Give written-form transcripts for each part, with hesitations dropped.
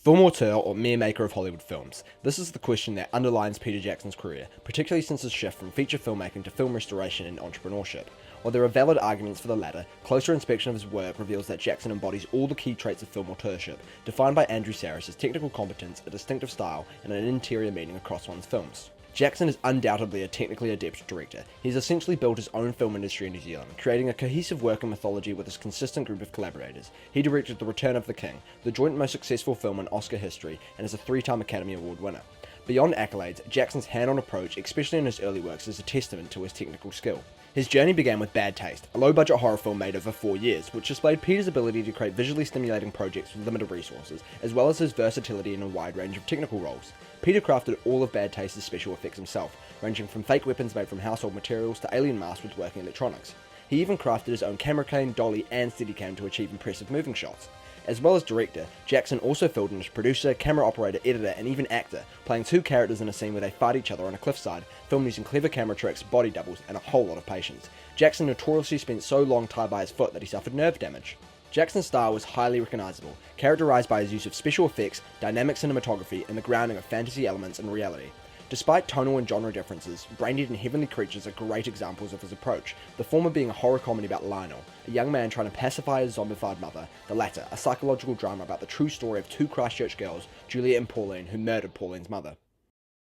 Film auteur or mere maker of Hollywood films? This is the question that underlines Peter Jackson's career, particularly since his shift from feature filmmaking to film restoration and entrepreneurship. While there are valid arguments for the latter, closer inspection of his work reveals that Jackson embodies all the key traits of film auteurship, defined by Andrew Sarris as technical competence, a distinctive style, and an interior meaning across one's films. Jackson is undoubtedly a technically adept director. He's essentially built his own film industry in New Zealand, creating a cohesive working mythology with his consistent group of collaborators. He directed The Return of the King, the joint most successful film in Oscar history, and is a 3-time Academy Award winner. Beyond accolades, Jackson's hand-on approach, especially in his early works, is a testament to his technical skill. His journey began with Bad Taste, a low-budget horror film made over 4 years, which displayed Peter's ability to create visually stimulating projects with limited resources, as well as his versatility in a wide range of technical roles. Peter crafted all of Bad Taste's special effects himself, ranging from fake weapons made from household materials to alien masks with working electronics. He even crafted his own camera cane, dolly, and Steadicam to achieve impressive moving shots. As well as director, Jackson also filled in as producer, camera operator, editor, and even actor, playing 2 characters in a scene where they fight each other on a cliffside, filmed using clever camera tricks, body doubles, and a whole lot of patience. Jackson notoriously spent so long tied by his foot that he suffered nerve damage. Jackson's style was highly recognizable, characterized by his use of special effects, dynamic cinematography, and the grounding of fantasy elements in reality. Despite tonal and genre differences, Braindead and Heavenly Creatures are great examples of his approach, the former being a horror comedy about Lionel, a young man trying to pacify his zombified mother, the latter a psychological drama about the true story of 2 Christchurch girls, Juliet and Pauline, who murdered Pauline's mother.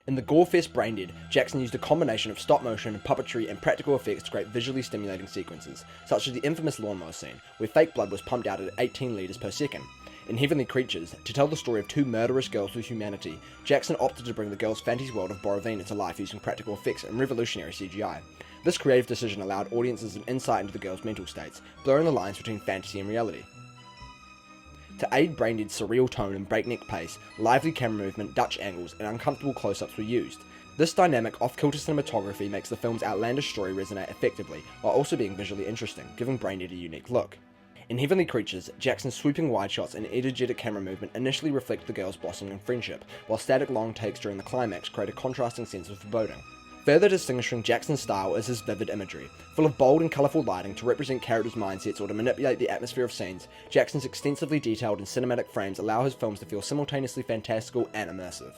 In the gore-fest Braindead, Jackson used a combination of stop-motion, puppetry, and practical effects to create visually stimulating sequences, such as the infamous lawnmower scene, where fake blood was pumped out at 18 litres per second. In Heavenly Creatures, to tell the story of 2 murderous girls with humanity, Jackson opted to bring the girls' fantasy world of Borovina to life using practical effects and revolutionary CGI. This creative decision allowed audiences an insight into the girls' mental states, blurring the lines between fantasy and reality. To aid Braindead's surreal tone and breakneck pace, lively camera movement, Dutch angles, and uncomfortable close-ups were used. This dynamic, off-kilter cinematography makes the film's outlandish story resonate effectively, while also being visually interesting, giving Braindead a unique look. In Heavenly Creatures, Jackson's sweeping wide shots and energetic camera movement initially reflect the girls' blossoming friendship, while static long takes during the climax create a contrasting sense of foreboding. Further distinguishing Jackson's style is his vivid imagery. Full of bold and colourful lighting to represent characters' mindsets or to manipulate the atmosphere of scenes, Jackson's extensively detailed and cinematic frames allow his films to feel simultaneously fantastical and immersive.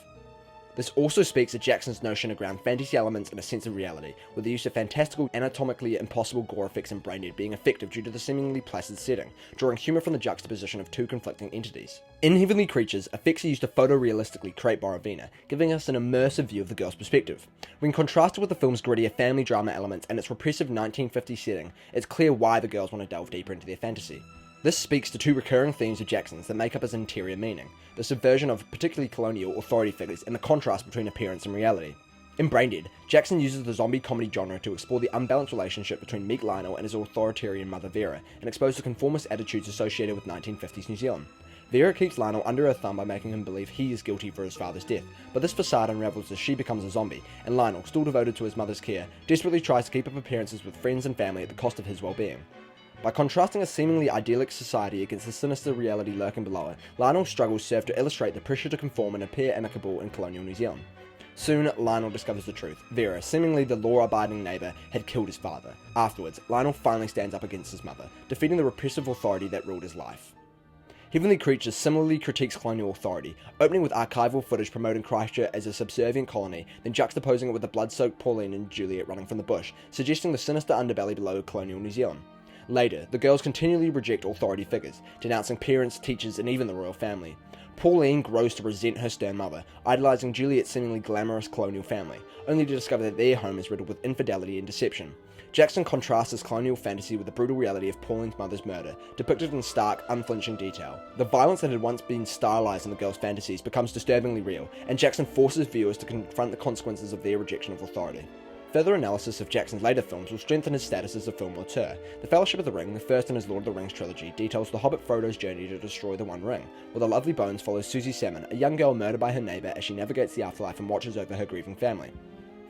This also speaks to Jackson's notion of ground fantasy elements and a sense of reality, with the use of fantastical, anatomically impossible gore effects in Braindead being effective due to the seemingly placid setting, drawing humour from the juxtaposition of 2 conflicting entities. In Heavenly Creatures, effects are used to photorealistically create Borovina, giving us an immersive view of the girl's perspective. When contrasted with the film's grittier family drama elements and its repressive 1950s setting, it's clear why the girls want to delve deeper into their fantasy. This speaks to 2 recurring themes of Jackson's that make up his interior meaning, the subversion of particularly colonial authority figures and the contrast between appearance and reality. In Braindead, Jackson uses the zombie comedy genre to explore the unbalanced relationship between meek Lionel and his authoritarian mother Vera, and expose the conformist attitudes associated with 1950s New Zealand. Vera keeps Lionel under her thumb by making him believe he is guilty for his father's death, but this facade unravels as she becomes a zombie, and Lionel, still devoted to his mother's care, desperately tries to keep up appearances with friends and family at the cost of his well-being. By contrasting a seemingly idyllic society against the sinister reality lurking below it, Lionel's struggles serve to illustrate the pressure to conform and appear amicable in colonial New Zealand. Soon, Lionel discovers the truth. Vera, seemingly the law-abiding neighbour, had killed his father. Afterwards, Lionel finally stands up against his mother, defeating the repressive authority that ruled his life. Heavenly Creatures similarly critiques colonial authority, opening with archival footage promoting Christchurch as a subservient colony, then juxtaposing it with the blood-soaked Pauline and Juliet running from the bush, suggesting the sinister underbelly below colonial New Zealand. Later, the girls continually reject authority figures, denouncing parents, teachers, and even the royal family. Pauline grows to resent her stern mother, idolizing Juliet's seemingly glamorous colonial family, only to discover that their home is riddled with infidelity and deception. Jackson contrasts his colonial fantasy with the brutal reality of Pauline's mother's murder, depicted in stark, unflinching detail. The violence that had once been stylized in the girls' fantasies becomes disturbingly real, and Jackson forces viewers to confront the consequences of their rejection of authority. Further analysis of Jackson's later films will strengthen his status as a film auteur. The Fellowship of the Ring, the first in his Lord of the Rings trilogy, details the Hobbit Frodo's journey to destroy the One Ring, while The Lovely Bones follows Susie Salmon, a young girl murdered by her neighbour as she navigates the afterlife and watches over her grieving family.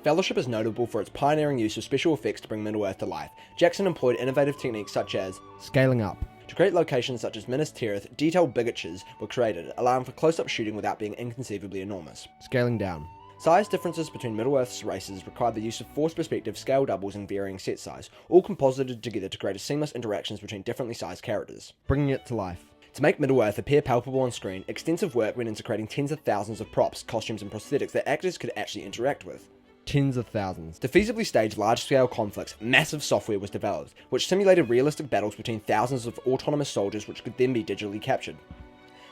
Fellowship is notable for its pioneering use of special effects to bring Middle-earth to life. Jackson employed innovative techniques such as scaling up. To create locations such as Minas Tirith, detailed bigatures were created, allowing for close-up shooting without being inconceivably enormous. Scaling down. Size differences between Middle-earth's races required the use of forced perspective, scale doubles, and varying set size, all composited together to create seamless interactions between differently sized characters. Bringing it to life. To make Middle-earth appear palpable on screen, extensive work went into creating tens of thousands of props, costumes and prosthetics that actors could actually interact with. Tens of thousands. To feasibly stage large-scale conflicts, massive software was developed, which simulated realistic battles between thousands of autonomous soldiers which could then be digitally captured.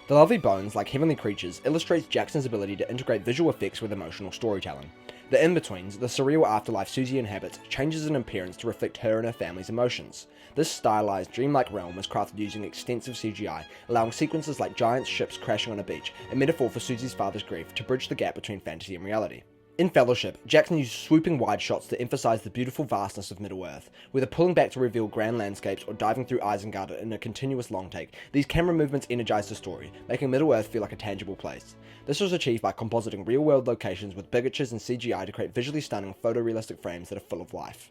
The Lovely Bones, like Heavenly Creatures, illustrates Jackson's ability to integrate visual effects with emotional storytelling. The in-betweens, the surreal afterlife Susie inhabits, changes in appearance to reflect her and her family's emotions. This stylized, dreamlike realm was crafted using extensive CGI, allowing sequences like giant ships crashing on a beach, a metaphor for Susie's father's grief, to bridge the gap between fantasy and reality. In Fellowship, Jackson used swooping wide shots to emphasize the beautiful vastness of Middle-earth. Whether pulling back to reveal grand landscapes or diving through Isengard in a continuous long take, these camera movements energized the story, making Middle-earth feel like a tangible place. This was achieved by compositing real-world locations with bigatures and CGI to create visually stunning photorealistic frames that are full of life.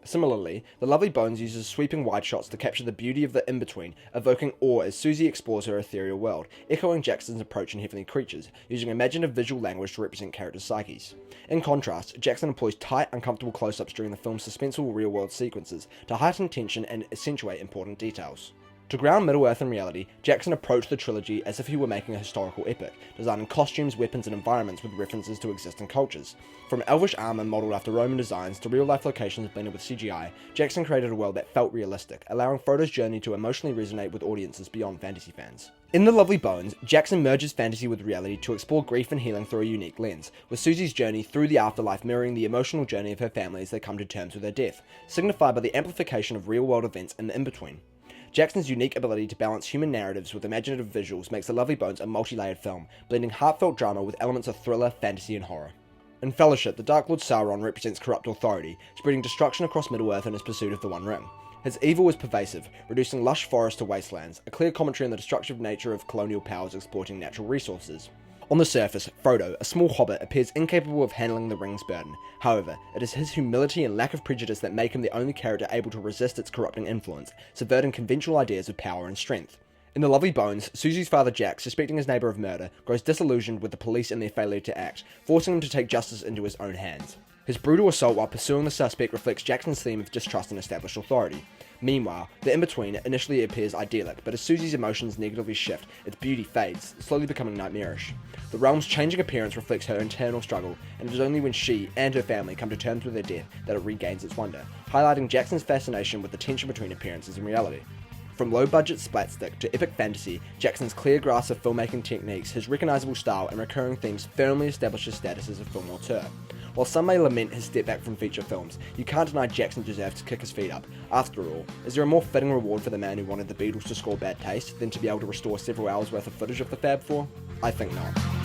Similarly, The Lovely Bones uses sweeping wide shots to capture the beauty of the in-between, evoking awe as Susie explores her ethereal world, echoing Jackson's approach in Heavenly Creatures, using imaginative visual language to represent characters' psyches. In contrast, Jackson employs tight, uncomfortable close-ups during the film's suspenseful real-world sequences to heighten tension and accentuate important details. To ground Middle-earth in reality, Jackson approached the trilogy as if he were making a historical epic, designing costumes, weapons, and environments with references to existing cultures. From elvish armor modeled after Roman designs to real-life locations blended with CGI, Jackson created a world that felt realistic, allowing Frodo's journey to emotionally resonate with audiences beyond fantasy fans. In The Lovely Bones, Jackson merges fantasy with reality to explore grief and healing through a unique lens, with Susie's journey through the afterlife mirroring the emotional journey of her family as they come to terms with her death, signified by the amplification of real-world events in the in-between. Jackson's unique ability to balance human narratives with imaginative visuals makes The Lovely Bones a multi-layered film, blending heartfelt drama with elements of thriller, fantasy, and horror. In Fellowship, the Dark Lord Sauron represents corrupt authority, spreading destruction across Middle-earth in his pursuit of the One Ring. His evil is pervasive, reducing lush forests to wastelands, a clear commentary on the destructive nature of colonial powers exploiting natural resources. On the surface, Frodo, a small hobbit, appears incapable of handling the ring's burden. However, it is his humility and lack of prejudice that make him the only character able to resist its corrupting influence, subverting conventional ideas of power and strength. In The Lovely Bones, Susie's father Jack, suspecting his neighbour of murder, grows disillusioned with the police and their failure to act, forcing him to take justice into his own hands. His brutal assault while pursuing the suspect reflects Jackson's theme of distrust in established authority. Meanwhile, the in-between initially appears idyllic, but as Susie's emotions negatively shift, its beauty fades, slowly becoming nightmarish. The realm's changing appearance reflects her internal struggle, and it is only when she and her family come to terms with her death that it regains its wonder, highlighting Jackson's fascination with the tension between appearances and reality. From low-budget splatstick to epic fantasy, Jackson's clear grasp of filmmaking techniques, his recognizable style, and recurring themes firmly establish his status as a film auteur. While some may lament his step back from feature films, you can't deny Jackson deserves to kick his feet up. After all, is there a more fitting reward for the man who wanted the Beatles to score bad taste than to be able to restore several hours worth of footage of the Fab Four? I think not.